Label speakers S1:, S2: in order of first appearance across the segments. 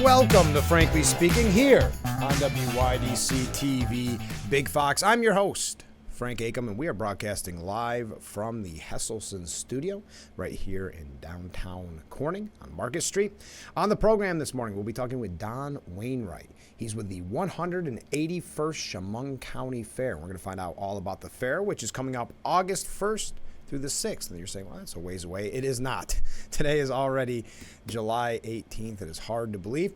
S1: Welcome to Frankly Speaking here on WYDC TV Big Fox. I'm your host, Frank Acom, and we are broadcasting live from the Hesselson studio right here in downtown Corning on Market Street. On the program this morning, we'll be talking with Don Wainwright. He's with the 181st Chemung County Fair. We're going to find out all about the fair, which is coming up August 1st through the 6th. And you're saying, well, that's a ways away. It is not. Today is already July 18th. It is hard to believe.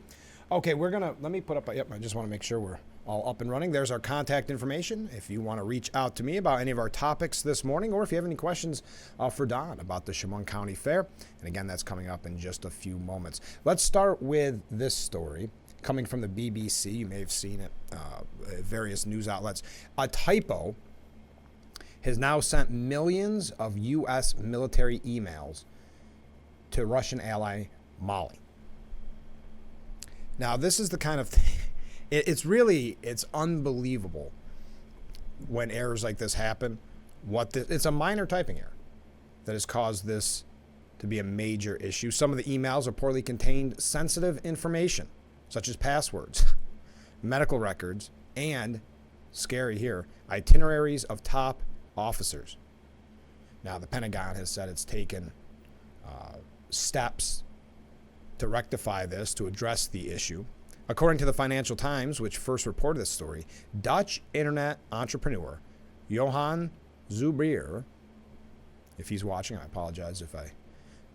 S1: Okay, let me put up, I just want to make sure we're all up and running. There's our contact information if you want to reach out to me about any of our topics this morning, or if you have any questions for Don about the Chemung County Fair. And again, that's coming up in just a few moments. Let's start with this story coming from the BBC. You may have seen it at various news outlets. A typo has now sent millions of U.S. military emails to Russian ally Mali. Now, this is the kind of thing, it's unbelievable when errors like this happen. It's a minor typing error that has caused this to be a major issue. Some of the emails reportedly contained sensitive information, such as passwords, medical records, and, scary here, itineraries of top officers. Now, the Pentagon has said it's taken steps to rectify this, to address the issue. According to the Financial Times, which first reported this story, Dutch internet entrepreneur Johan Zubier, if he's watching, I apologize if I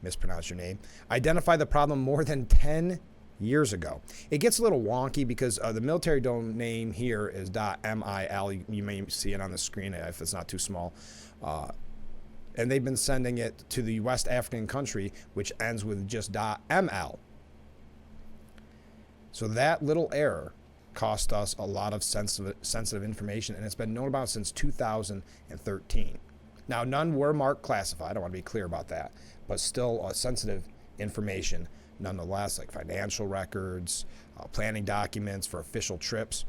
S1: mispronounced your name, identified the problem more than 10 years ago. It gets a little wonky because the military domain here is .mil. You may see it on the screen if it's not too small. And they've been sending it to the West African country, which ends with just .ml. So that little error cost us a lot of sensitive information, and it's been known about since 2013. Now, none were marked classified. I want to be clear about that, but still sensitive information nonetheless, like financial records, planning documents for official trips.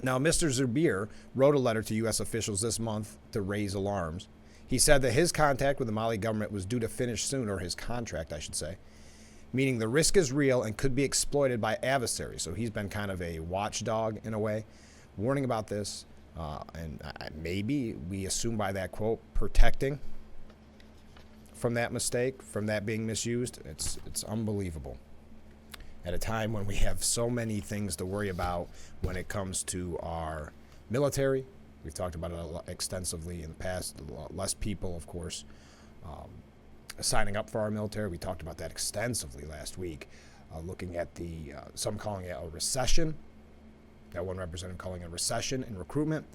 S1: Now, Mr. Zubier wrote a letter to U.S. officials this month to raise alarms. He said that his contact with the Mali government was due to finish soon, or his contract, I should say, meaning the risk is real and could be exploited by adversaries. So he's been kind of a watchdog in a way, warning about this, and maybe we assume by that quote, protecting from that mistake, from that being misused. It's unbelievable. At a time when we have so many things to worry about when it comes to our military. We've talked about it extensively in the past. Less people, of course, signing up for our military. We talked about that extensively last week, looking at some calling it a recession. That one representative calling it a recession in recruitment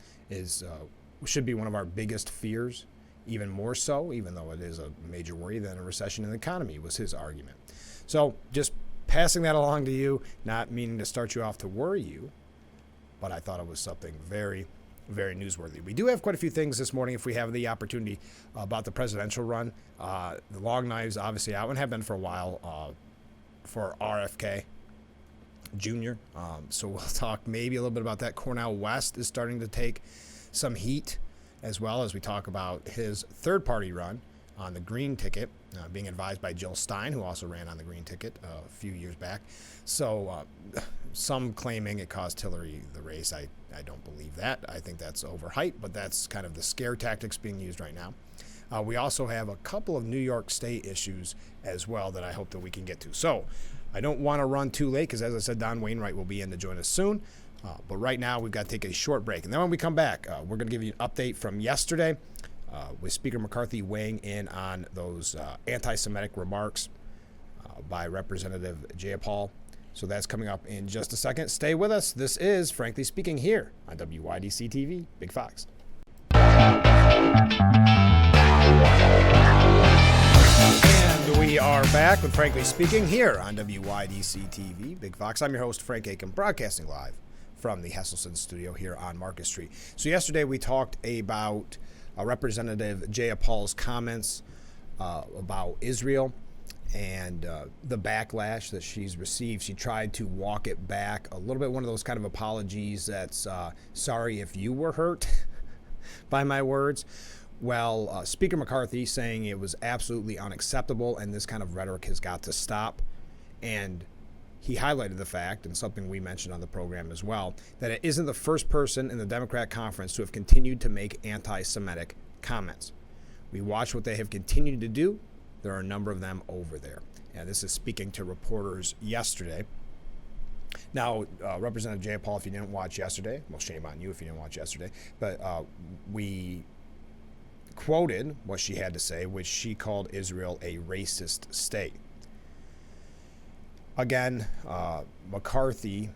S1: should be one of our biggest fears, even more so, even though it is a major worry than a recession in the economy, was his argument. So just passing that along to you, not meaning to start you off to worry you, but I thought it was something very, very newsworthy. We do have quite a few things this morning if we have the opportunity about the presidential run. The long knives obviously out and have been for a while for RFK Jr. So we'll talk maybe a little bit about that. Cornel West is starting to take some heat, as well as we talk about his third-party run on the Green ticket, being advised by Jill Stein, who also ran on the Green ticket a few years back. So some claiming it cost Hillary the race. I don't believe that. I think that's overhyped, but that's kind of the scare tactics being used right now. We also have a couple of New York State issues as well that I hope that we can get to. So I don't want to run too late because, as I said, Don Wainwright will be in to join us soon. But right now we've got to take a short break. And then when we come back, we're going to give you an update from yesterday with Speaker McCarthy weighing in on those anti-Semitic remarks by Representative Jayapal. So that's coming up in just a second. Stay with us. This is Frankly Speaking here on WYDC TV, Big Fox. And we are back with Frankly Speaking here on WYDC TV, Big Fox. I'm your host, Frank Acom, broadcasting live from the Hesselson studio here on Market Street. So yesterday we talked about Representative Jayapal's comments about Israel and the backlash that she's received. She tried to walk it back a little bit, one of those kind of apologies that's sorry if you were hurt by my words. Well, Speaker McCarthy saying it was absolutely unacceptable and this kind of rhetoric has got to stop. And he highlighted the fact, and something we mentioned on the program as well, that it isn't the first person in the Democrat conference to have continued to make anti-Semitic comments. We watch what they have continued to do. There are a number of them over there. And this is speaking to reporters yesterday. Now, Representative Jayapal, if you didn't watch yesterday, well, shame on you if you didn't watch yesterday, but we quoted what she had to say, which she called Israel a racist state. Again, McCarthy,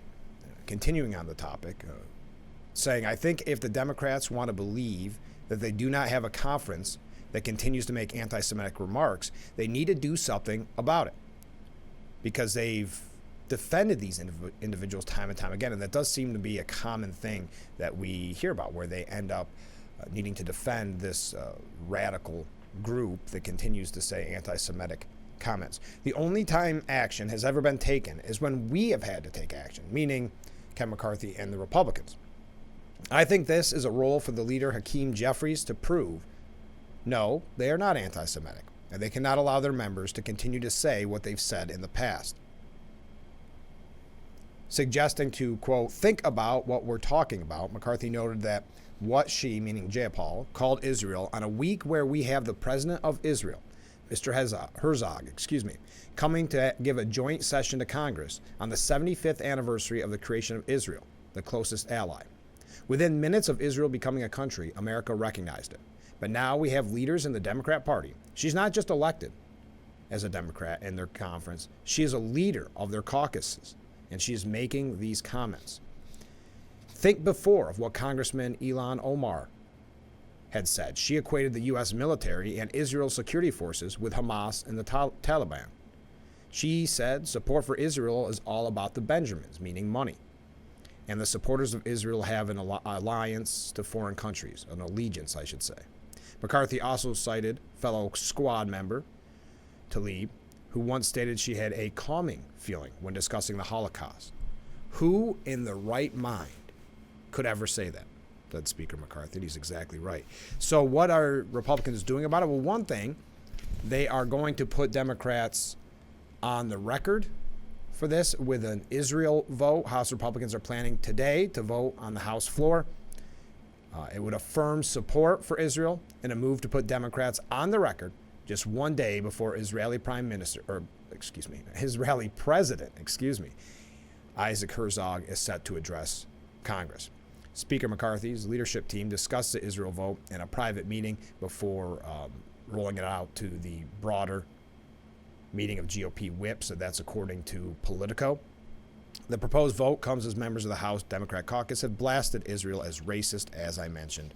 S1: continuing on the topic, saying, I think if the Democrats want to believe that they do not have a conference that continues to make anti-Semitic remarks, they need to do something about it, because they've defended these individuals time and time again, and that does seem to be a common thing that we hear about, where they end up needing to defend this radical group that continues to say anti-Semitic comments. The only time action has ever been taken is when we have had to take action, meaning Ken McCarthy and the Republicans. I think this is a role for the leader, Hakeem Jeffries, to prove, no, they are not anti-Semitic, and they cannot allow their members to continue to say what they've said in the past. Suggesting to, quote, think about what we're talking about, McCarthy noted that what she, meaning Jayapal, called Israel on a week where we have the president of Israel, Mr. Herzog, coming to give a joint session to Congress on the 75th anniversary of the creation of Israel, the closest ally. Within minutes of Israel becoming a country, America recognized it. But now we have leaders in the Democrat Party. She's not just elected as a Democrat in their conference. She is a leader of their caucuses, and she is making these comments. Think before of what Congressman Ilhan Omar had said. She equated the U.S. military and Israel's security forces with Hamas and the Taliban. She said support for Israel is all about the Benjamins, meaning money. And the supporters of Israel have an alliance to foreign countries, an allegiance, I should say. McCarthy also cited fellow squad member Tlaib, who once stated she had a calming feeling when discussing the Holocaust. Who in the right mind could ever say that? Said Speaker McCarthy. He's exactly right. So what are Republicans doing about it? Well, one thing, they are going to put Democrats on the record for this with an Israel vote. House Republicans are planning today to vote on the House floor. It would affirm support for Israel in a move to put Democrats on the record just one day before Israeli President, Isaac Herzog is set to address Congress. Speaker McCarthy's leadership team discussed the Israel vote in a private meeting before rolling it out to the broader meeting of GOP whips, so that's according to Politico. The proposed vote comes as members of the House Democrat caucus have blasted Israel as racist, as I mentioned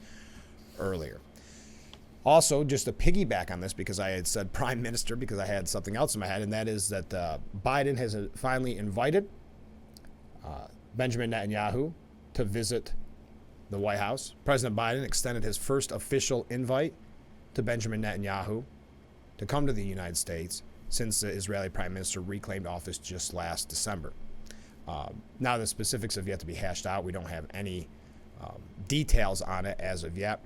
S1: earlier. Also, just to piggyback on this, because I had said prime minister because I had something else in my head, and that is that Biden has finally invited Benjamin Netanyahu to visit the White House. President Biden extended his first official invite to Benjamin Netanyahu to come to the United States since the Israeli prime minister reclaimed office just last December. Now the specifics have yet to be hashed out. We don't have any details on it as of yet.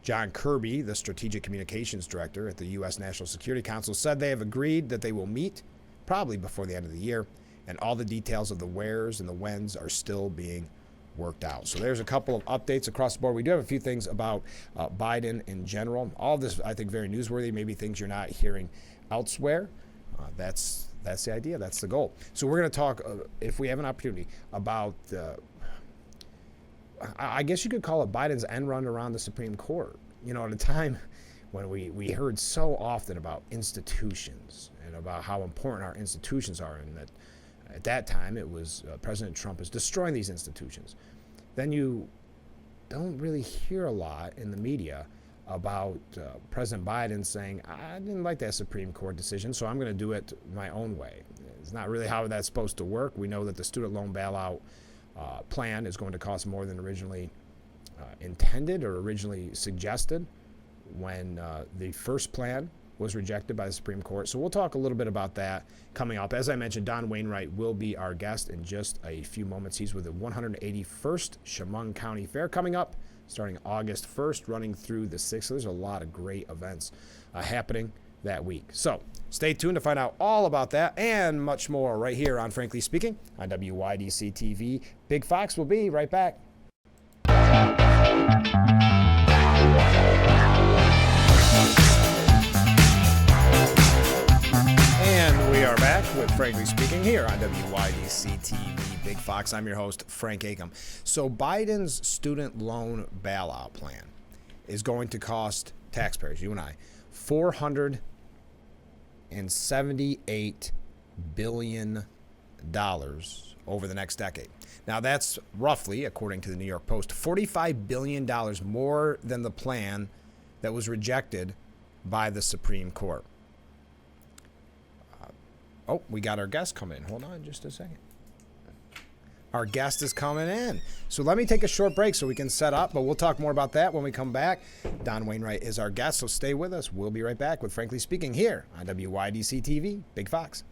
S1: John Kirby, the Strategic Communications Director at the U.S. National Security Council, said they have agreed that they will meet probably before the end of the year, and all the details of the wheres and the whens are still being worked out. So there's a couple of updates across the board. We do have a few things about Biden in general. All of this, I think, very newsworthy, maybe things you're not hearing elsewhere. That's the idea. That's the goal. So we're going to talk, if we have an opportunity, about I guess you could call it Biden's end run around the Supreme Court. You know, at a time when we heard so often about institutions and about how important our institutions are, and that at that time it was President Trump is destroying these institutions. Then you don't really hear a lot in the media about President Biden saying, I didn't like that Supreme Court decision, so I'm going to do it my own way. It's not really how that's supposed to work. We know that the student loan bailout plan is going to cost more than originally intended or originally suggested when the first plan was rejected by the Supreme Court. So we'll talk a little bit about that coming up. As I mentioned, Don Wainwright will be our guest in just a few moments. He's with the 181st Chemung County Fair coming up, starting August 1st, running through the 6th. So there's a lot of great events happening that week. So stay tuned to find out all about that and much more right here on Frankly Speaking on WYDC TV. Big Fox will be right back. And we are back with Frankly Speaking here on WYDC TV. Big Fox. I'm your host, Frank Acom. So Biden's student loan bailout plan is going to cost taxpayers, you and I, $478 billion over the next decade. Now, that's roughly, according to the New York Post, $45 billion more than the plan that was rejected by the Supreme Court. Oh, we got our guest coming in. Hold on just a second. Our guest is coming in. So let me take a short break so we can set up, but we'll talk more about that when we come back. Don Wainwright is our guest, so stay with us. We'll be right back with Frankly Speaking here on WYDC TV, Big Fox.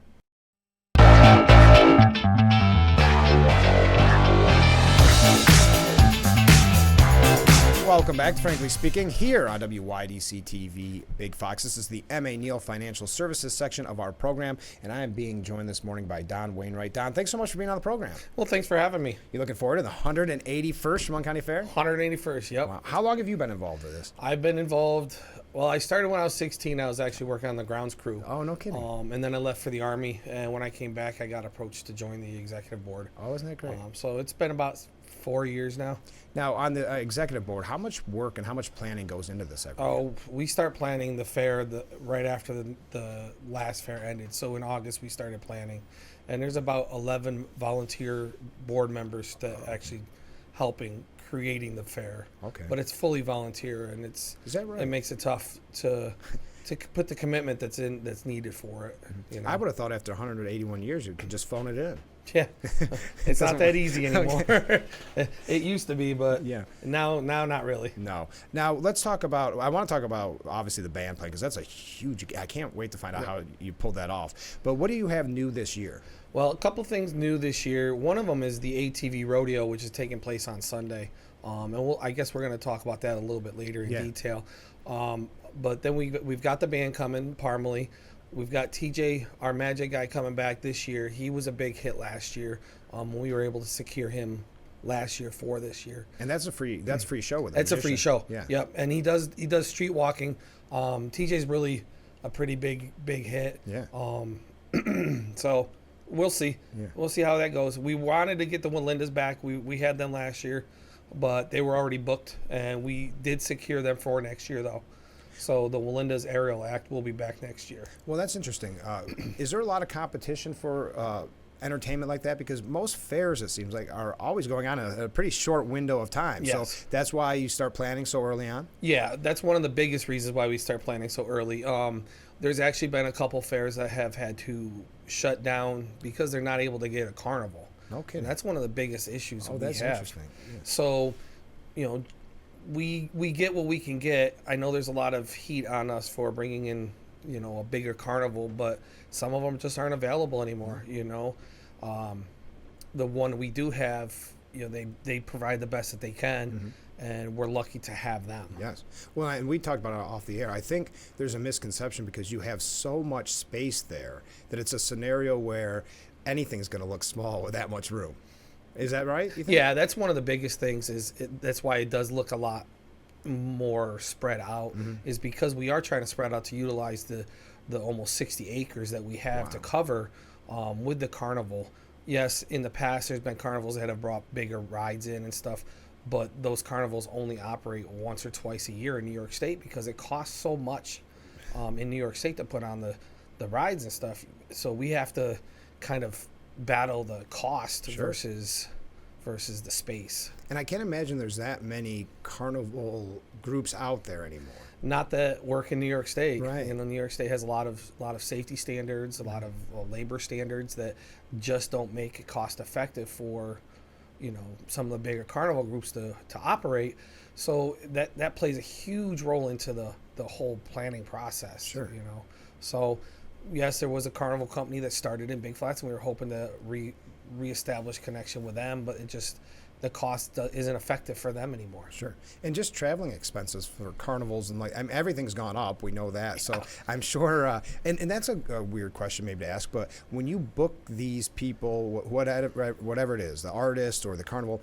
S1: Welcome back to Frankly Speaking here on WYDC TV, Big Fox. This is the M.A. Neal Financial Services section of our program, and I am being joined this morning by Don Wainwright. Don, thanks so much for being on the program.
S2: Well, thanks for having me.
S1: You looking forward to the 181st Chemung County Fair?
S2: 181st, yep.
S1: Wow. How long have you been involved with this?
S2: I've been involved, well, I started when I was 16. I was actually working on the grounds crew.
S1: Oh, no kidding.
S2: And then I left for the Army, and when I came back, I got approached to join the executive board.
S1: Oh, isn't that great?
S2: So it's been about 4 years now.
S1: Now, on the executive board, how much work and how much planning goes into this every year?
S2: Oh, we start planning the fair right after the last fair ended. So in August, we started planning. And there's about 11 volunteer board members that actually helping creating the fair.
S1: Okay.
S2: But it's fully volunteer, and
S1: Is that right?
S2: it makes it tough to put the commitment that's needed for it. You know?
S1: I would have thought after 181 years you could just phone it in.
S2: Yeah, it's not that easy anymore. It used to be, but
S1: Yeah.
S2: now not really.
S1: No. Now, let's talk about, I want to talk about, obviously, the band play, because that's a huge, I can't wait to find out how you pulled that off. But what do you have new this year?
S2: Well, a couple things new this year. One of them is the ATV Rodeo, which is taking place on Sunday. And I guess we're going to talk about that a little bit later in detail. But then we've got the band coming, Parmalee. We've got TJ, our Magic guy, coming back this year. He was a big hit last year. We were able to secure him last year for this year.
S1: And that's free show with him.
S2: It's a free show.
S1: Yeah.
S2: Yep. And he does street walking. TJ's really a pretty big hit.
S1: Yeah.
S2: So we'll see.
S1: Yeah.
S2: We'll see how that goes. We wanted to get the Walindas back. We had them last year, but they were already booked, and we did secure them for next year though. So the Walindas Aerial Act will be back next year.
S1: Well, that's interesting. Is there a lot of competition for entertainment like that? Because most fairs, it seems like, are always going on in a pretty short window of time.
S2: Yes.
S1: So that's why you start planning so early on?
S2: Yeah, that's one of the biggest reasons why we start planning so early. There's actually been a couple fairs that have had to shut down because they're not able to get a carnival.
S1: No kidding.
S2: And that's one of the biggest issues we
S1: that's
S2: have.
S1: interesting. Yeah.
S2: So, you know, we get what we can get. I know there's a lot of heat on us for bringing in, you know, a bigger carnival, but some of them just aren't available anymore. You know, the one we do have, you know, they provide the best that they can, and we're lucky to have them.
S1: Yes. Well, and we talked about it off the air. I think there's a misconception because you have so much space there that it's a scenario where anything's going to look small with that much room. Is that right? You think?
S2: Yeah, that's one of the biggest things. That's why it does look a lot more spread out. Is because we are trying to spread out to utilize the almost 60 acres that we have to cover with the carnival. Yes, in the past there's been carnivals that have brought bigger rides in and stuff, but those carnivals only operate once or twice a year in New York State because it costs so much in New York State to put on the rides and stuff. So we have to kind of battle the cost versus the space.
S1: And I can't imagine there's that many carnival groups out there anymore.
S2: Not that work in New York State.
S1: Right.
S2: You know, New York State has a lot of safety standards, a lot of labor standards that just don't make it cost effective for, you know, some of the bigger carnival groups to operate. So that plays a huge role into the whole planning process.
S1: Sure.
S2: You know, so yes, there was a carnival company that started in Big Flats, and we were hoping to reestablish connection with them, but the cost isn't effective for them anymore.
S1: Sure. And just traveling expenses for carnivals and like, I mean, everything's gone up. We know that. So I'm sure, and that's a weird question maybe to ask, but when you book these people, whatever it is, the artist or the carnival,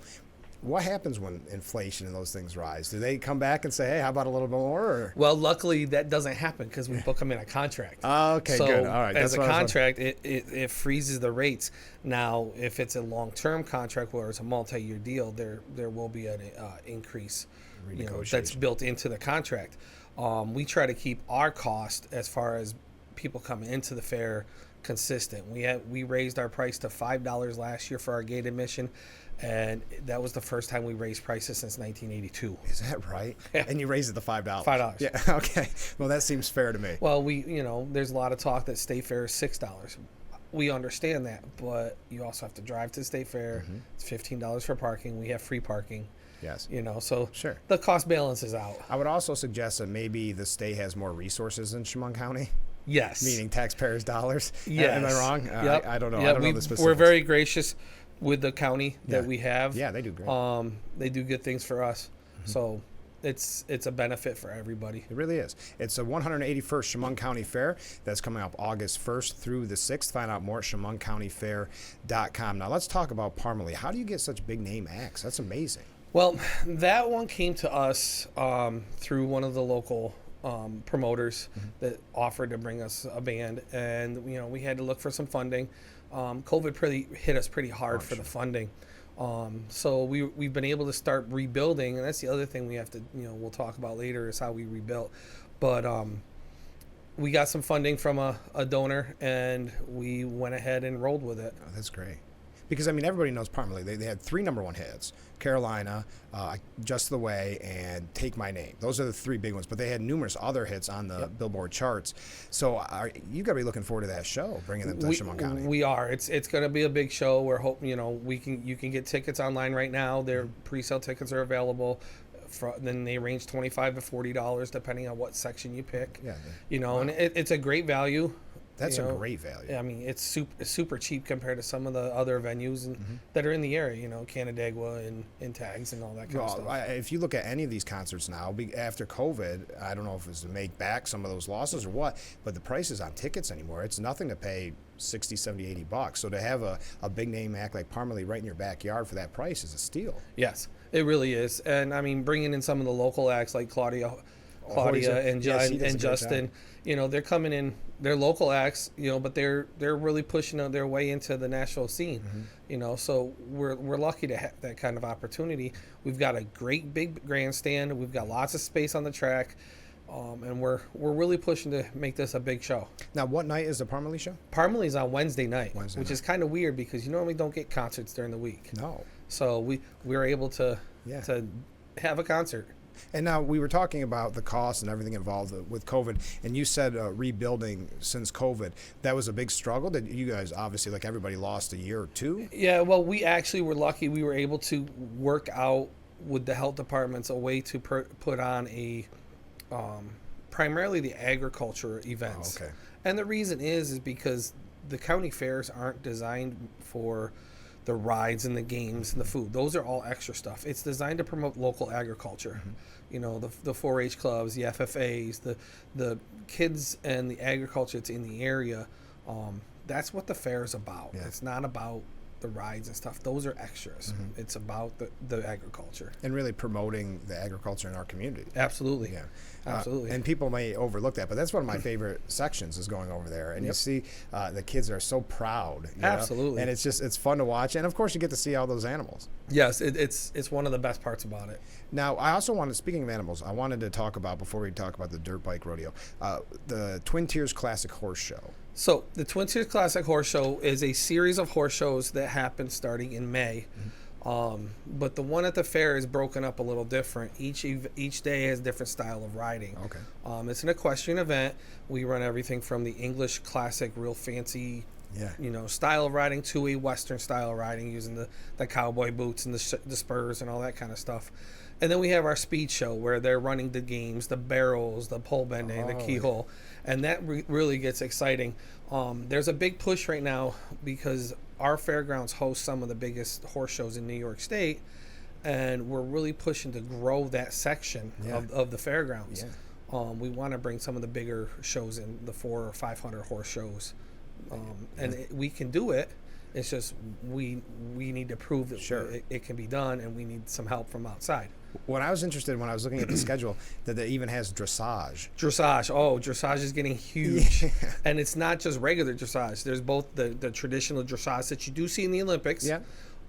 S1: what happens when inflation and those things rise? Do they come back and say, hey, how about a little bit more? Or?
S2: Well, luckily that doesn't happen because we book them in a contract.
S1: Okay,
S2: so
S1: good. All right.
S2: As a
S1: what I was
S2: contract, it freezes the rates. Now, if it's a long-term contract where it's a multi-year deal, there will be an increase. That's built into the contract. We try to keep our cost as far as people coming into the fair consistent. We raised our price to $5 last year for our gate admission, and that was the first time we raised prices since 1982.
S1: Is that right?
S2: Yeah.
S1: And you raised it to $5.
S2: $5.
S1: Yeah. Okay. Well, that seems fair to me.
S2: Well, there's a lot of talk that State Fair is $6. We understand that, but you also have to drive to State Fair.
S1: Mm-hmm.
S2: It's $15 for parking. We have free parking.
S1: Yes.
S2: So
S1: Sure.
S2: the cost balances out.
S1: I would also suggest that maybe the state has more resources in Chemung County,
S2: Yes.
S1: meaning taxpayers' dollars.
S2: Yes.
S1: Am I wrong?
S2: Yep.
S1: I don't know.
S2: Yep.
S1: I don't know the specifics.
S2: We're very gracious with the county that
S1: Yeah.
S2: we have.
S1: Yeah, they do great.
S2: They do good things for us.
S1: Mm-hmm.
S2: So it's a benefit for everybody.
S1: It really is. It's a 181st Chemung County Fair that's coming up August 1st through the 6th. Find out more at ChemungCountyFair.com. Now let's talk about Parmalee. How do you get such big name acts? That's amazing.
S2: Well, that one came to us through one of the local promoters that offered to bring us a band, and we had to look for some funding. COVID hit us pretty hard for the funding, so we've been able to start rebuilding, and that's the other thing we have to we'll talk about later is how we rebuilt. But we got some funding from a donor, and we went ahead and rolled with it.
S1: Oh, that's great. Because, I mean, everybody knows Parmalee. They had 3 number 1 hits, Carolina, Just the Way, and Take My Name. Those are the 3 big ones. But they had numerous other hits on the Billboard charts. So you got to be looking forward to that show, bringing them to Chemung County.
S2: We are. It's going to be a big show. We're hoping, you can get tickets online right now. Their pre-sale tickets are available. Then they range $25 to $40 depending on what section you pick.
S1: Yeah.
S2: Wow. And it's a great value.
S1: That's a great value.
S2: I mean, it's super cheap compared to some of the other venues that are in the area, Canandaigua and Tags and all that kind of stuff.
S1: If you look at any of these concerts now, after COVID, I don't know if it's to make back some of those losses or what, but the prices on tickets anymore, it's nothing to pay 60, 70, 80 bucks. So to have a big name act like Parmalee right in your backyard for that price is a steal.
S2: Yes, it really is. And I mean, bringing in some of the local acts like Claudia and Justin, they're coming in. They're local acts, but they're really pushing their way into the national scene, So we're lucky to have that kind of opportunity. We've got a great big grandstand. We've got lots of space on the track, and we're really pushing to make this a big show.
S1: Now, what night is the Parmalee show?
S2: Parmalee's on Wednesday night, which is kind of weird because you normally don't get concerts during the week.
S1: No.
S2: So we were able to have a concert.
S1: And now we were talking about the costs and everything involved with COVID, and you said rebuilding since COVID. That was a big struggle. That you guys obviously, like everybody, lost a year or 2.
S2: Yeah, well, we actually were lucky. We were able to work out with the health departments a way to put on a primarily the agriculture events.
S1: Oh, okay.
S2: And the reason is because the county fairs aren't designed for the rides and the games and the food. Those are all extra stuff. It's designed to promote local agriculture. The 4-H clubs, the FFAs, the kids and the agriculture that's in the area. That's what the fair is about.
S1: Yeah.
S2: It's not about the rides and stuff. Those are extras. It's about the agriculture.
S1: And really promoting the agriculture in our community.
S2: Absolutely.
S1: Yeah.
S2: Absolutely.
S1: And people may overlook that, but that's one of my favorite sections is going over there. And you see the kids are so proud.
S2: Absolutely.
S1: And it's fun to watch. And, of course, you get to see all those animals.
S2: Yes, it's one of the best parts about it.
S1: Now, I also wanted, speaking of animals, I wanted to talk about, before we talk about the dirt bike rodeo, the Twin Tiers Classic Horse Show.
S2: So the Twin Tiers Classic Horse Show is a series of horse shows that happen starting in May. But the one at the fair is broken up a little different. Each day has a different style of riding.
S1: Okay.
S2: It's an equestrian event. We run everything from the English classic, real fancy, style of riding to a Western style of riding using the cowboy boots and the spurs and all that kind of stuff. And then we have our speed show where they're running the games, the barrels, the pole bending, the keyhole. And that really gets exciting. There's a big push right now because our fairgrounds host some of the biggest horse shows in New York State. and we're really pushing to grow that section
S1: Yeah.
S2: of the fairgrounds.
S1: Yeah.
S2: We want to bring some of the bigger shows in, the 400 or 500 horse shows, we can do it. It's just we need to prove that
S1: Sure.
S2: it can be done, and we need some help from outside.
S1: When I was interested, when I was looking at the schedule, that it even has dressage.
S2: Dressage is getting huge.
S1: Yeah.
S2: And it's not just regular dressage. There's both the traditional dressage that you do see in the Olympics,
S1: Yeah.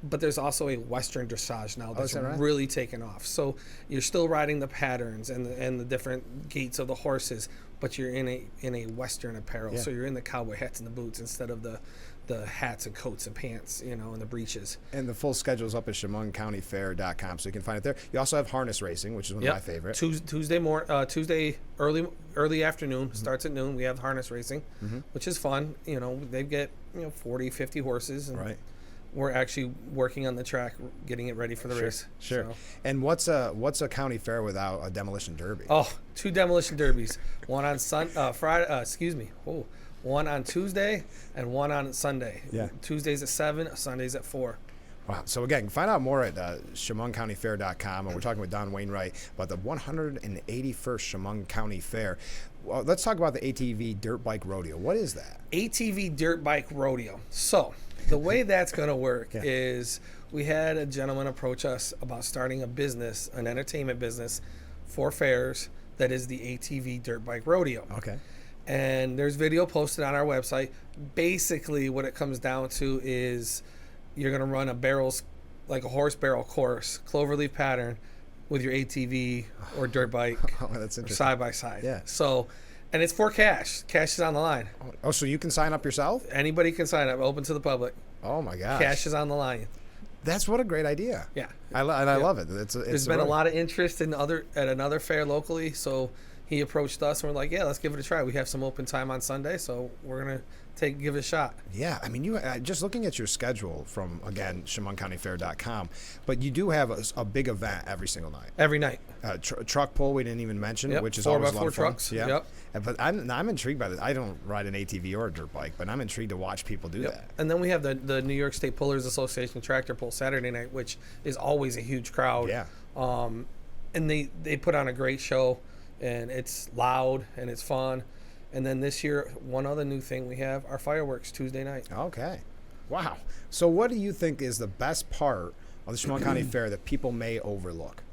S2: but there's also a Western dressage now that's
S1: is that right?
S2: really taken off. So you're still riding the patterns and the different gaits of the horses, but you're in a Western apparel.
S1: Yeah.
S2: So you're in the cowboy hats and the boots instead of the hats and coats and pants, and the breeches.
S1: And the full schedule is up at ChemonCountyFair.com, so you can find it there. You also have harness racing, which is one of my favorite.
S2: Tuesday early afternoon, starts at noon. We have harness racing, which is fun. They get 40, 50 horses, and
S1: Right.
S2: we're actually working on the track, getting it ready for the race.
S1: Sure.
S2: So-
S1: And what's a county fair without a demolition derby?
S2: Oh, 2 demolition derbies. One on Friday. One on Tuesday and one on Sunday.
S1: Yeah.
S2: Tuesdays at 7, Sundays at 4.
S1: Wow. So again, find out more at ChemonCountyFair.com. And we're talking with Don Wainwright about the 181st Chemung County Fair. Well, let's talk about the ATV Dirt Bike Rodeo. What is that?
S2: ATV Dirt Bike Rodeo. So the way that's going to work
S1: Yeah.
S2: is we had a gentleman approach us about starting an entertainment business for fairs that is the ATV Dirt Bike Rodeo.
S1: Okay.
S2: And there's video posted on our website. Basically, what it comes down to is you're going to run like a horse barrel course, cloverleaf pattern, with your ATV or dirt bike
S1: Oh, that's interesting.
S2: side by side.
S1: Yeah.
S2: So, and it's for cash. Cash is on the line.
S1: Oh, so you can sign up yourself?
S2: Anybody can sign up. Open to the public.
S1: Oh my gosh.
S2: Cash is on the line.
S1: That's what a great idea.
S2: Yeah.
S1: I love it.
S2: There's been a lot of interest at another fair locally, so he approached us and we're like, yeah, let's give it a try. We have some open time on Sunday, so we're gonna give it a shot.
S1: Yeah, I mean, you just looking at your schedule from, again, ChemonCountyFair.com, but you do have a big event every single night.
S2: Every night.
S1: Truck pull we didn't even mention,
S2: Yep,
S1: which is
S2: 4x4
S1: always a lot of fun.
S2: trucks,
S1: Yeah.
S2: yep.
S1: But I'm intrigued by this. I don't ride an ATV or a dirt bike, but I'm intrigued to watch people do that.
S2: And then we have the New York State Pullers Association tractor pull Saturday night, which is always a huge crowd.
S1: Yeah.
S2: And they put on a great show, and it's loud and it's fun. And then this year, one other new thing we have, our fireworks Tuesday night.
S1: Okay. Wow. So what do you think is the best part of the Chemung County Fair that people may overlook?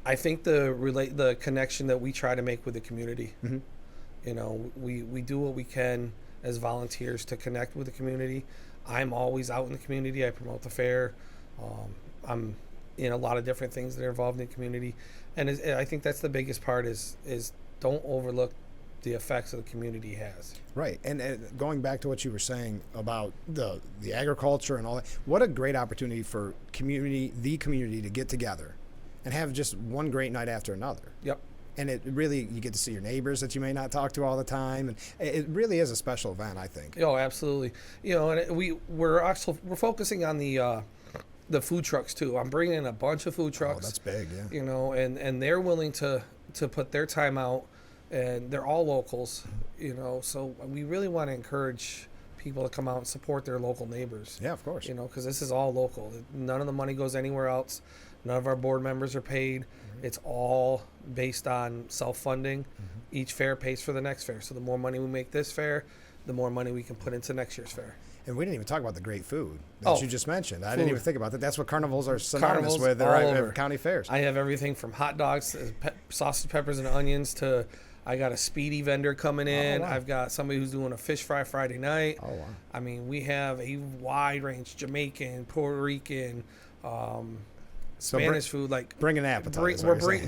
S2: I think the connection that we try to make with the community.
S1: Mm-hmm.
S2: We do what we can as volunteers to connect with the community. I'm always out in the community. I promote the fair. I'm in a lot of different things that are involved in the community, and I think that's the biggest part is don't overlook the effects that the community has.
S1: Right. And going back to what you were saying about the agriculture and all that, what a great opportunity for the community to get together and have just one great night after another.
S2: Yep.
S1: And it really, you get to see your neighbors that you may not talk to all the time, and it really is a special event, I think.
S2: Oh, absolutely. And we're focusing on the food trucks too. I'm bringing in a bunch of food trucks.
S1: Oh, that's big, yeah.
S2: And they're willing to put their time out, and they're all locals. So we really want to encourage people to come out and support their local neighbors.
S1: Yeah, of course.
S2: Because this is all local. None of the money goes anywhere else. None of our board members are paid. Mm-hmm. It's all based on self-funding. Mm-hmm. Each fair pays for the next fair. So the more money we make this fair, the more money we can put into next year's fair.
S1: And we didn't even talk about the great food that you just mentioned. I didn't even think about that. That's what carnivals are synonymous with at county fairs.
S2: I have everything from hot dogs, sausage, peppers, and onions to I got a speedy vendor coming in.
S1: Oh, wow.
S2: I've got somebody who's doing a fish fry Friday night.
S1: Oh, wow.
S2: I mean, we have a wide range, Jamaican, Puerto Rican, Spanish food. Like
S1: bring an appetite.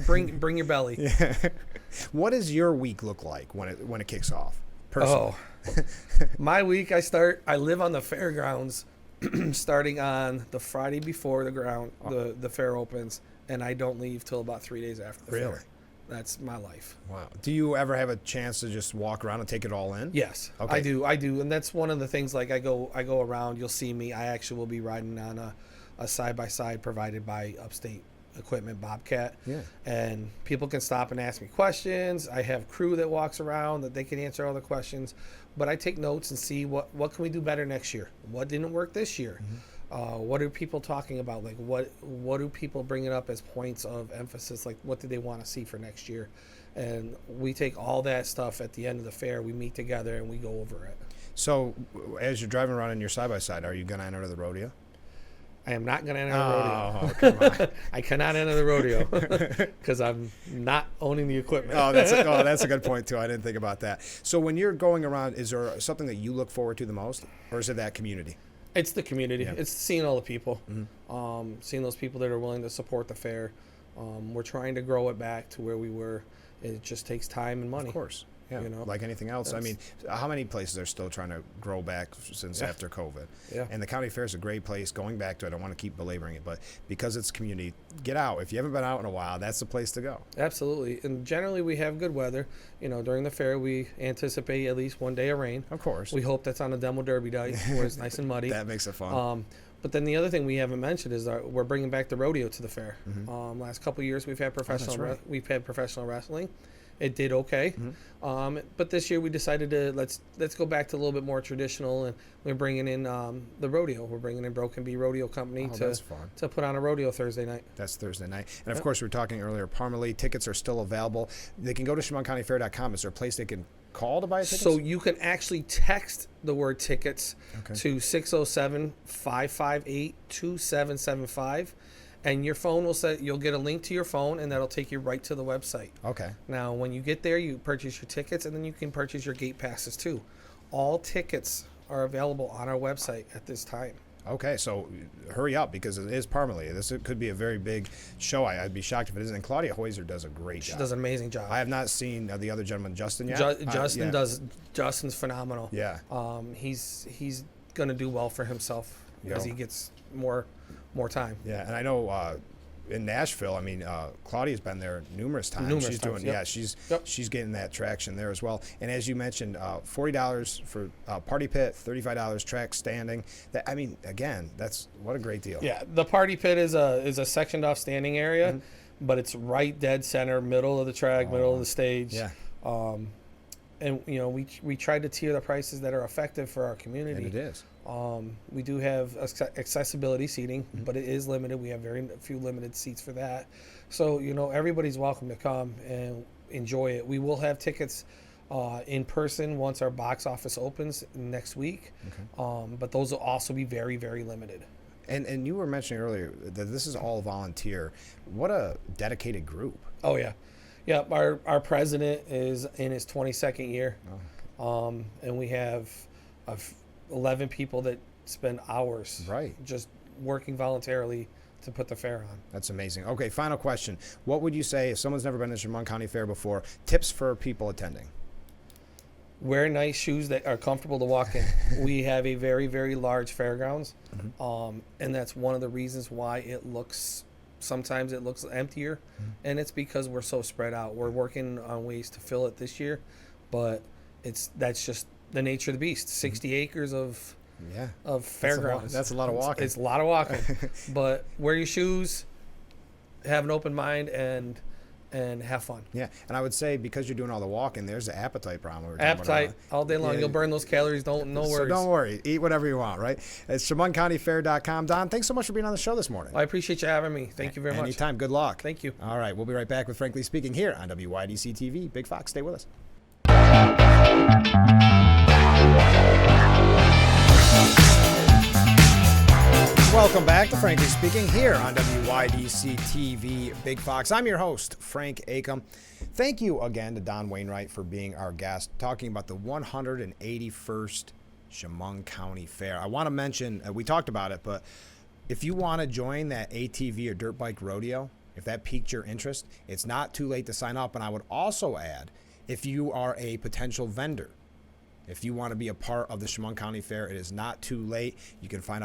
S2: Bring your belly.
S1: Yeah. What does your week look like when it kicks off? Personally?
S2: My week, I live on the fairgrounds starting on the Friday before the fair opens, and I don't leave till about 3 days after the fair. That's my life.
S1: Wow. Do you ever have a chance to just walk around and take it all in?
S2: Yes, okay. I do. And that's one of the things, like I go around, you'll see me. I actually will be riding on a side-by-side provided by Upstate Equipment Bobcat.
S1: Yeah.
S2: And people can stop and ask me questions. I have crew that walks around that they can answer all the questions. But I take notes and see what can we do better next year? What didn't work this year? What are people talking about? Like, what do people bring it up as points of emphasis? Like, what do they want to see for next year? And we take all that stuff at the end of the fair. We meet together and we go over it.
S1: So, as you're driving around in your side by side, are you going to enter the rodeo?
S2: I am not going to enter the rodeo.
S1: Oh, come on.
S2: I cannot enter the rodeo because I'm not owning the equipment.
S1: That's a good point too. I didn't think about that. So when you're going around, is there something that you look forward to the most, or is it that community?
S2: It's the community.
S1: Yeah.
S2: It's seeing all the people,
S1: Mm-hmm.
S2: seeing those people that are willing to support the fair. We're trying to grow it back to where we were. It just takes time and money.
S1: Of course. Yeah,
S2: You know,
S1: like anything else. I mean, how many places are still trying to grow back since
S2: Yeah.
S1: after COVID?
S2: Yeah.
S1: And the county fair is a great place. Going back to it, I don't want to keep belaboring it, but because it's community, get out. If you haven't been out in a while, that's the place to go.
S2: Absolutely. And generally we have good weather. You know, during the fair we anticipate at least one day of rain.
S1: Of course.
S2: We hope that's on a demo derby day where it's nice and muddy.
S1: That makes it fun.
S2: But then the other thing we haven't mentioned is we're bringing back the rodeo to the fair. Last couple of years we've had
S1: right.
S2: we've had professional wrestling. It did okay, but this year we decided to let's go back to a little bit more traditional, and we're bringing in the rodeo. We're bringing in Broken Bee Rodeo Company
S1: That's fun.
S2: to put on a rodeo Thursday night.
S1: That's Thursday night. And of course, we were talking earlier, Parmalee tickets are still available. They can go to ChemonCountyFair.com. Is there a place they can call to buy tickets?
S2: So you can actually text the word tickets
S1: Okay.
S2: to 607-558-2775, and your phone will say you'll get a link to your phone, and that'll take you right to the website.
S1: Okay.
S2: Now, when you get there, you purchase your tickets, and then you can purchase your gate passes too. All tickets are available on our website at this time.
S1: Okay, so hurry up because it is Parmalee. This could be a very big show. I'd be shocked if it isn't. And Claudia Hoyser does a great
S2: She
S1: job.
S2: does an amazing job.
S1: I have not seen the other gentleman, Justin, yet.
S2: Justin
S1: Yeah.
S2: Justin's phenomenal.
S1: Yeah.
S2: He's gonna do well for himself as
S1: Yeah.
S2: he gets more time.
S1: Yeah, and I know in Nashville, I mean, Claudia's been there numerous times. She's doing,
S2: yep.
S1: yeah, she's getting that traction there as well. And as you mentioned, $40 for party pit, $35 track standing. That, I mean, again, that's what a great deal.
S2: Yeah, the party pit is a sectioned off standing area, but it's right dead center, middle of the track, middle of the stage.
S1: Yeah.
S2: And you know, we tried to tier the prices that are effective for our community.
S1: And it is.
S2: We do have accessibility seating, but it is limited. We have very few limited seats for that. So, you know, everybody's welcome to come and enjoy it. We will have tickets in person once our box office opens next week.
S1: Okay.
S2: But those will also be very, very limited.
S1: And you were mentioning earlier that this is all volunteer. What a dedicated group.
S2: Oh, yeah. Yeah, our president is in his 22nd year. And we have 11 people that spend hours
S1: Right.
S2: just working voluntarily to put the fair on.
S1: That's amazing. Okay, final question. What would you say if someone's never been to Chemung County Fair before? Tips for people attending.
S2: Wear nice shoes that are comfortable to walk in. We have a very, very large fairgrounds, and that's one of the reasons why sometimes it looks emptier, and it's because we're so spread out. We're working on ways to fill it this year, but that's just the nature of the beast. 60 acres of fairgrounds.
S1: That's a lot of walking.
S2: It's a lot of walking, but wear your shoes, have an open mind, and have fun.
S1: Yeah, and I would say because you're doing all the walking, there's the appetite problem. We were talking
S2: Appetite
S1: about.
S2: all day long.
S1: Yeah.
S2: You'll burn those calories. No
S1: So
S2: worries.
S1: don't worry. Eat whatever you want, right? It's ChemungCountyFair.com. Don, thanks so much for being on the show this morning.
S2: I appreciate you having me. Thank you very much.
S1: Anytime. Good luck.
S2: Thank you.
S1: All right, we'll be right back with Frankly Speaking here on WYDC TV. Big Fox, stay with us. Welcome back to Frankly Speaking here on WYDC TV Big Fox. I'm your host, Frank Acom. Thank you again to Don Wainwright for being our guest, talking about the 181st Chemung County Fair. I want to mention, we talked about it, but if you want to join that ATV or dirt bike rodeo, if that piqued your interest, it's not too late to sign up. And I would also add, if you are a potential vendor, if you want to be a part of the Chemung County Fair, it is not too late. You can find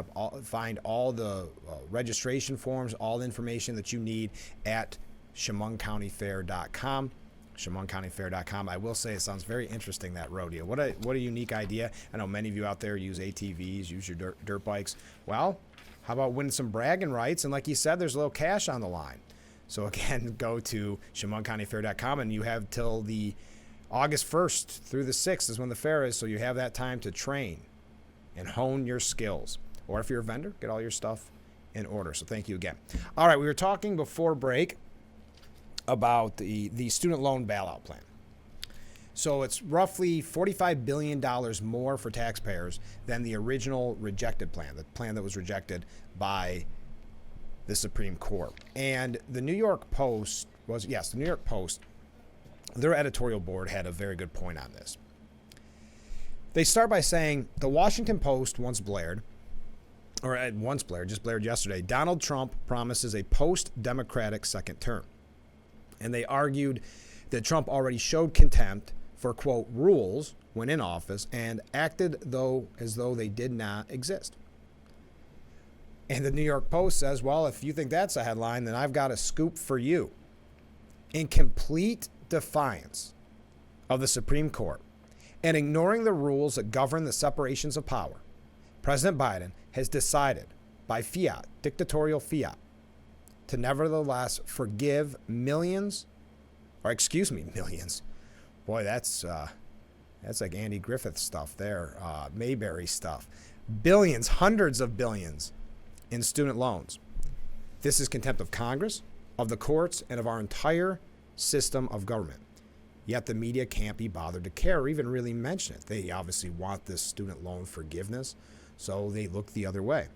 S1: all the registration forms, all the information that you need at ChemungCountyFair.com. ChemungCountyFair.com. I will say it sounds very interesting, that rodeo. What a unique idea. I know many of you out there use ATVs, use your dirt bikes. Well, how about winning some bragging rights? And like you said, there's a little cash on the line. So again, go to ChemungCountyFair.com, and you have till the August 1st through the 6th is when the fair is, so you have that time to train and hone your skills. Or if you're a vendor, get all your stuff in order. So thank you again. All right, we were talking before break about the student loan bailout plan. So it's roughly $45 billion more for taxpayers than the original rejected plan, the plan that was rejected by the Supreme Court. And the New York Post the New York Post, their editorial board had a very good point on this. They start by saying the Washington Post just blared yesterday, Donald Trump promises a post-democratic second term. And they argued that Trump already showed contempt for, quote, rules when in office and acted as though they did not exist. And the New York Post says, well, if you think that's a headline, then I've got a scoop for you. In complete defiance of the Supreme Court and ignoring the rules that govern the separations of power, President Biden has decided by dictatorial fiat, to nevertheless forgive millions. Boy, that's like Andy Griffith stuff there, Mayberry stuff. Billions, hundreds of billions in student loans. This is contempt of Congress, of the courts, and of our entire system of government. Yet the media can't be bothered to care or even really mention it. They obviously want this student loan forgiveness, so they look the other way.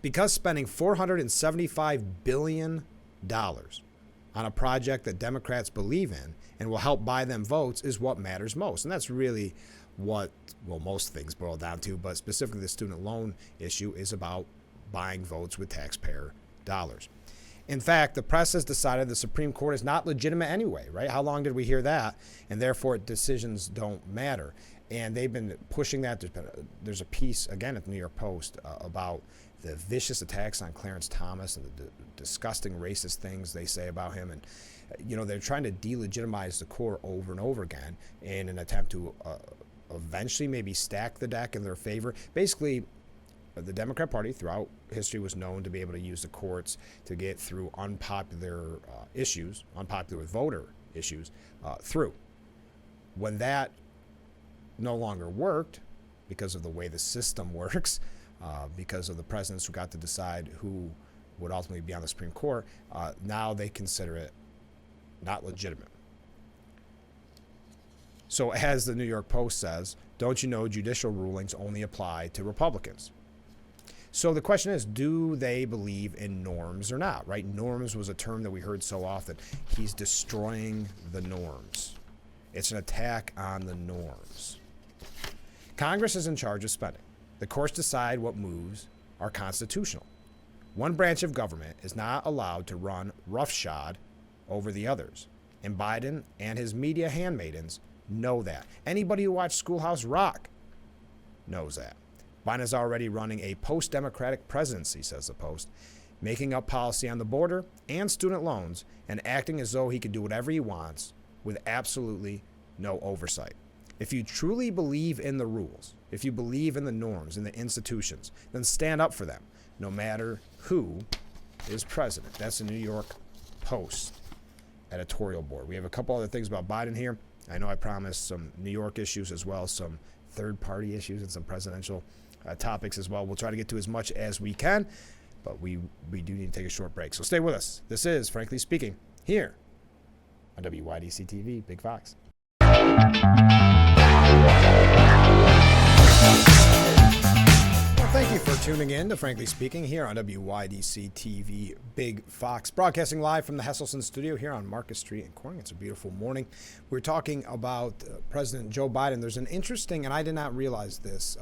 S1: Because spending $475 billion on a project that Democrats believe in and will help buy them votes is what matters most. And that's really what, most things boil down to, but specifically the student loan issue is about buying votes with taxpayer dollars. In fact, the press has decided the Supreme Court is not legitimate anyway, right? How long did we hear that? And therefore, decisions don't matter. And they've been pushing that. There's a piece, again, at the New York Post about the vicious attacks on Clarence Thomas and the disgusting racist things they say about him. And, they're trying to delegitimize the court over and over again in an attempt to eventually maybe stack the deck in their favor. Basically, the Democrat Party throughout history was known to be able to use the courts to get through unpopular issues, unpopular voter issues, through. When that no longer worked because of the way the system works, because of the presidents who got to decide who would ultimately be on the Supreme Court, now they consider it not legitimate. So as the New York Post says, don't you know judicial rulings only apply to Republicans? So the question is, do they believe in norms or not, right? Norms was a term that we heard so often. He's destroying the norms. It's an attack on the norms. Congress is in charge of spending. The courts decide what moves are constitutional. One branch of government is not allowed to run roughshod over the others. And Biden and his media handmaidens know that. Anybody who watched Schoolhouse Rock knows that. Biden is already running a post-democratic presidency, says the Post, making up policy on the border and student loans and acting as though he can do whatever he wants with absolutely no oversight. If you truly believe in the rules, if you believe in the norms and the institutions, then stand up for them, no matter who is president. That's the New York Post editorial board. We have a couple other things about Biden here. I know I promised some New York issues as well, some third-party issues and some presidential topics as well. We'll try to get to as much as we can, but we do need to take a short break. So stay with us. This is Frankly Speaking here on WYDC TV, Big Fox. Well, thank you for tuning in to Frankly Speaking here on WYDC TV, Big Fox, broadcasting live from the Hesselson studio here on Market Street in Corning. It's a beautiful morning. We're talking about President Joe Biden. There's an interesting, and I did not realize this,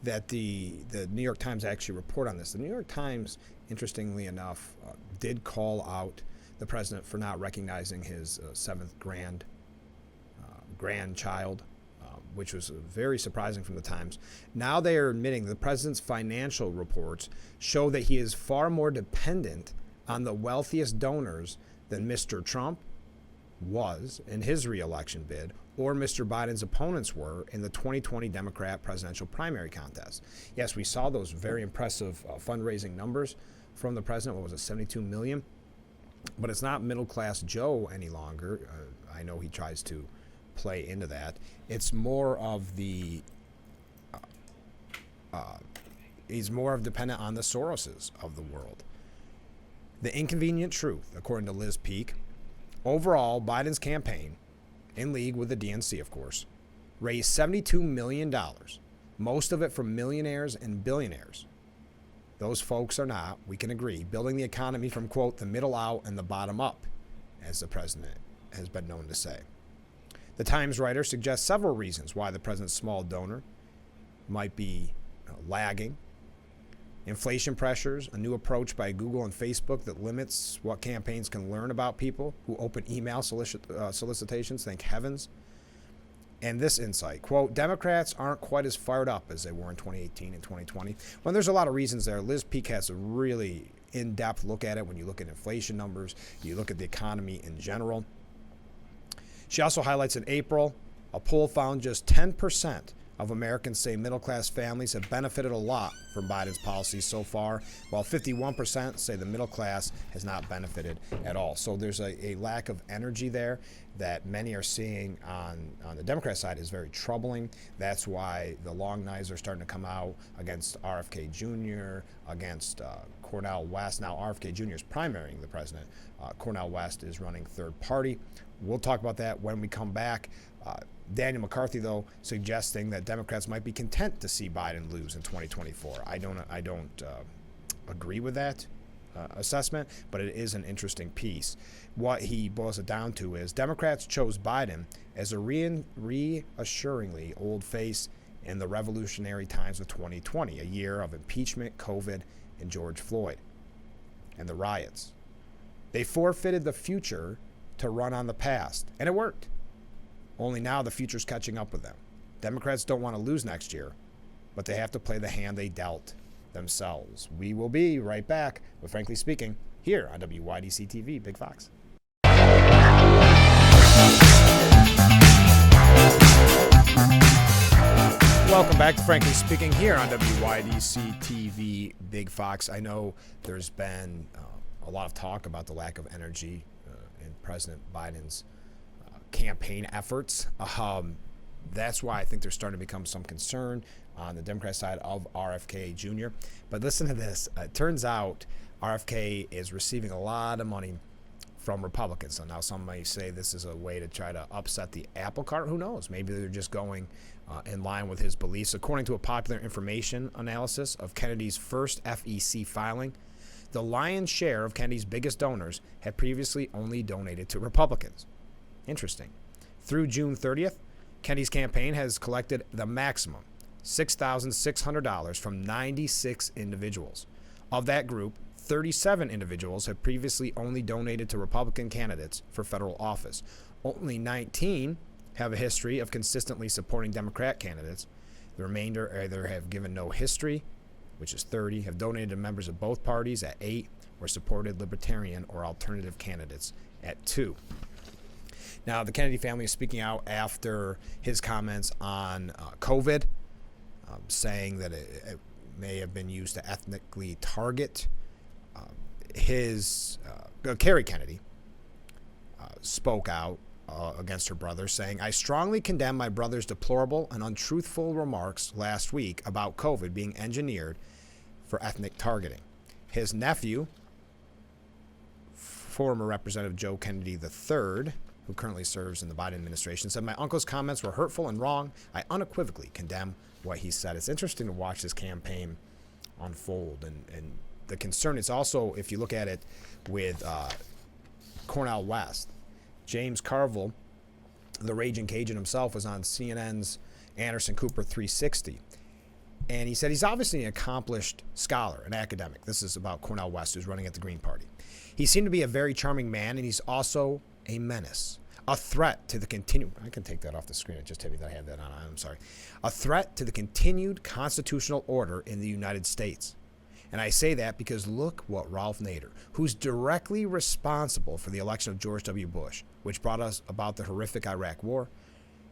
S1: that the New York Times actually report on this. The New York Times, interestingly enough, did call out the president for not recognizing his seventh grandchild, which was very surprising from the Times. Now they are admitting the president's financial reports show that he is far more dependent on the wealthiest donors than Mr. Trump was in his reelection bid, or Mr. Biden's opponents were in the 2020 Democrat presidential primary contest. Yes, we saw those very impressive fundraising numbers from the president. What was it, 72 million? But it's not middle-class Joe any longer. I know he tries to play into that. It's more of the He's more dependent on the Soroses of the world. The inconvenient truth, according to Liz Peek, overall, Biden's campaign, in league with the DNC, of course, raised $72 million, most of it from millionaires and billionaires. Those folks are not, we can agree, building the economy from, quote, the middle out and the bottom up, as the president has been known to say. The Times writer suggests several reasons why the president's small donor might be lagging. Inflation pressures, a new approach by Google and Facebook that limits what campaigns can learn about people who open email solicitations, thank heavens. And this insight, quote, Democrats aren't quite as fired up as they were in 2018 and 2020. Well, there's a lot of reasons there. Liz Peek has a really in-depth look at it when you look at inflation numbers, you look at the economy in general. She also highlights in April, a poll found just 10% of Americans say middle-class families have benefited a lot from Biden's policies so far, while 51% say the middle class has not benefited at all. So there's a lack of energy there that many are seeing on the Democrat side is very troubling. That's why the long knives are starting to come out against RFK Jr., against Cornel West. Now RFK Jr. is primarying the president. Cornel West is running third party. We'll talk about that when we come back. Daniel McCarthy, though, suggesting that Democrats might be content to see Biden lose in 2024. I don't agree with that assessment, but it is an interesting piece. What he boils it down to is Democrats chose Biden as a reassuringly old face in the revolutionary times of 2020, a year of impeachment, COVID, and George Floyd, and the riots. They forfeited the future to run on the past, and it worked. Only now the future's catching up with them. Democrats don't want to lose next year, but they have to play the hand they dealt themselves. We will be right back with Frankly Speaking here on WYDC TV, Big Fox. Welcome back to Frankly Speaking here on WYDC TV, Big Fox. I know there's been a lot of talk about the lack of energy in President Biden's campaign efforts. That's why I think there's starting to become some concern on the Democrat side of RFK Jr. But listen to this. It turns out RFK is receiving a lot of money from Republicans. So now some may say this is a way to try to upset the apple cart. Who knows? Maybe they're just going in line with his beliefs. According to a popular information analysis of Kennedy's first FEC filing, the lion's share of Kennedy's biggest donors had previously only donated to Republicans. Interesting. Through June 30th, Kennedy's campaign has collected the maximum, $6,600 from 96 individuals. Of that group, 37 individuals have previously only donated to Republican candidates for federal office. Only 19 have a history of consistently supporting Democrat candidates. The remainder either have given no history, which is 30, have donated to members of both parties at 8, or supported libertarian or alternative candidates at 2. Now, the Kennedy family is speaking out after his comments on COVID, saying that it may have been used to ethnically target Kerry Kennedy spoke out against her brother, saying, I strongly condemn my brother's deplorable and untruthful remarks last week about COVID being engineered for ethnic targeting. His nephew, former Representative Joe Kennedy III, who currently serves in the Biden administration, said, my uncle's comments were hurtful and wrong. I unequivocally condemn what he said. It's interesting to watch this campaign unfold. And the concern is also, if you look at it with Cornel West, James Carville, the Raging Cajun himself, was on CNN's Anderson Cooper 360. And he said he's obviously an accomplished scholar, an academic. This is about Cornel West, who's running at the Green Party. He seemed to be a very charming man, and he's also a menace, a threat to the continued, I can take that off the screen, it just hit me that I had that on, I'm sorry, a threat to the continued constitutional order in the United States. And I say that because look what Ralph Nader, who's directly responsible for the election of George W. Bush, which brought us about the horrific Iraq War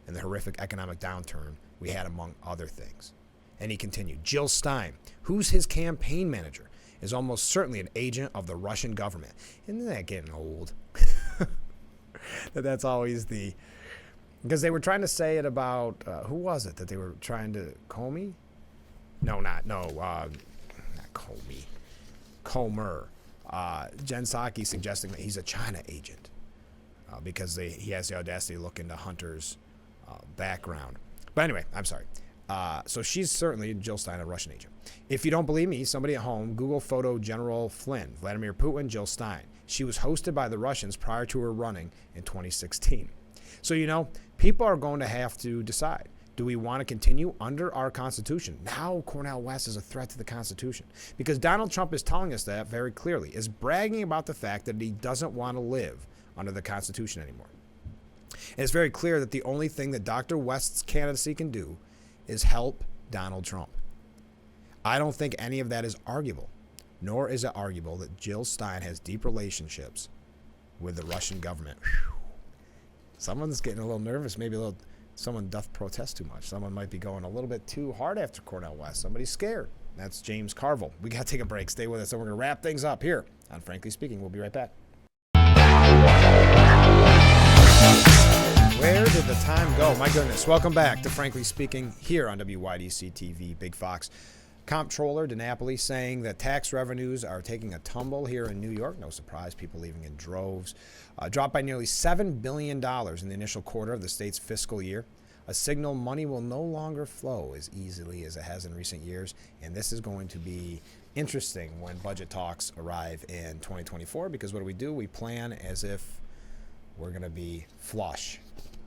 S1: and the horrific economic downturn we had, among other things. And he continued, Jill Stein, who's his campaign manager, is almost certainly an agent of the Russian government. Isn't that getting old? That's always because they were trying to say it about, who was it that they were trying to, Comey? Comer. Jen Psaki suggesting that he's a China agent because he has the audacity to look into Hunter's background. But anyway, I'm sorry. So she's certainly, Jill Stein, a Russian agent. If you don't believe me, somebody at home, Google photo General Flynn, Vladimir Putin, Jill Stein. She was hosted by the Russians prior to her running in 2016. So, people are going to have to decide. Do we want to continue under our Constitution? Now Cornel West is a threat to the Constitution. Because Donald Trump is telling us that very clearly, is bragging about the fact that he doesn't want to live under the Constitution anymore. And it's very clear that the only thing that Dr. West's candidacy can do is help Donald Trump. I don't think any of that is arguable, nor is it arguable that Jill Stein has deep relationships with the Russian government. Whew. Someone's getting a little nervous, someone doth protest too much. Someone might be going a little bit too hard after Cornel West. Somebody's scared. That's James Carville. We got to take a break. Stay with us, and we're going to wrap things up here on Frankly Speaking. We'll be right back. Where did the time go? My goodness. Welcome back to Frankly Speaking here on WYDC TV. Big Fox. Comptroller DiNapoli saying that tax revenues are taking a tumble here in New York. No surprise, people leaving in droves. Dropped by nearly $7 billion in the initial quarter of the state's fiscal year. A signal money will no longer flow as easily as it has in recent years. And this is going to be interesting when budget talks arrive in 2024, because what do? We plan as if we're going to be flush.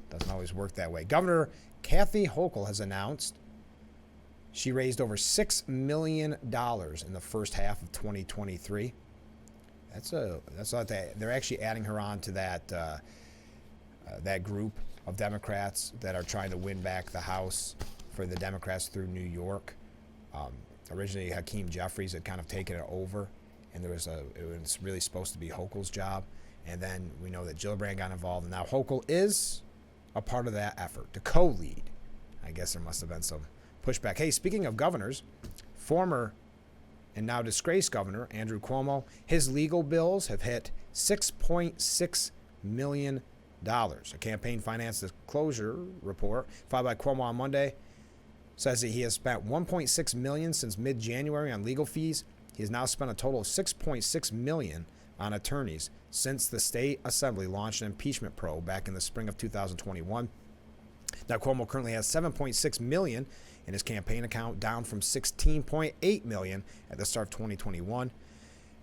S1: Doesn't always work that way. Governor Kathy Hochul has announced she raised over $6 million in the first half of 2023. That's what they're actually adding her on to that group of Democrats that are trying to win back the House for the Democrats through New York. Originally, Hakeem Jeffries had kind of taken it over, and it was really supposed to be Hochul's job. And then we know that Gillibrand got involved, and now Hochul is a part of that effort to co-lead. I guess there must have been some pushback. Hey, speaking of governors, former and now disgraced governor Andrew Cuomo, his legal bills have hit $6.6 million. A campaign finance disclosure report filed by Cuomo on Monday says that he has spent $1.6 million since mid-January on legal fees. He has now spent a total of $6.6 million on attorneys since the state assembly launched an impeachment probe back in the spring of 2021. Now, Cuomo currently has $7.6 million in his campaign account, down from $16.8 million at the start of 2021.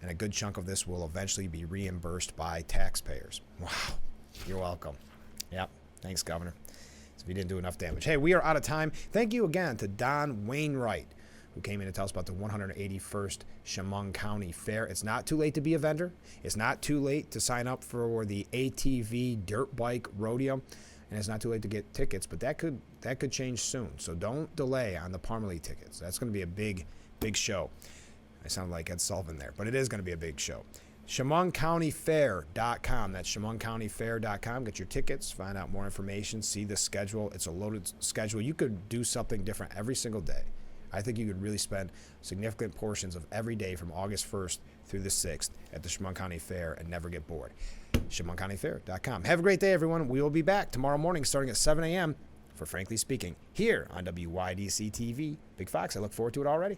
S1: And a good chunk of this will eventually be reimbursed by taxpayers. Wow. You're welcome. Yep. Thanks, Governor. So we didn't do enough damage. Hey, we are out of time. Thank you again to Don Wainwright, who came in to tell us about the 181st Chemung County Fair. It's not too late to be a vendor. It's not too late to sign up for the ATV Dirt Bike Rodeo. And it's not too late to get tickets, but that could change soon. So don't delay on the Parmalee tickets. That's going to be a big show. I sound like Ed Sullivan there, but it is going to be a big show. ChemungCountyFair.com. That's ChemungCountyFair.com. Get your tickets, find out more information, see the schedule. It's a loaded schedule. You could do something different every single day. I think you could really spend significant portions of every day from August 1st through the 6th at the Chemung County Fair and never get bored. ChemungCountyFair.com. Have a great day, everyone. We will be back tomorrow morning starting at 7 a.m. for Frankly Speaking here on WYDC TV. Big Fox, I look forward to it already.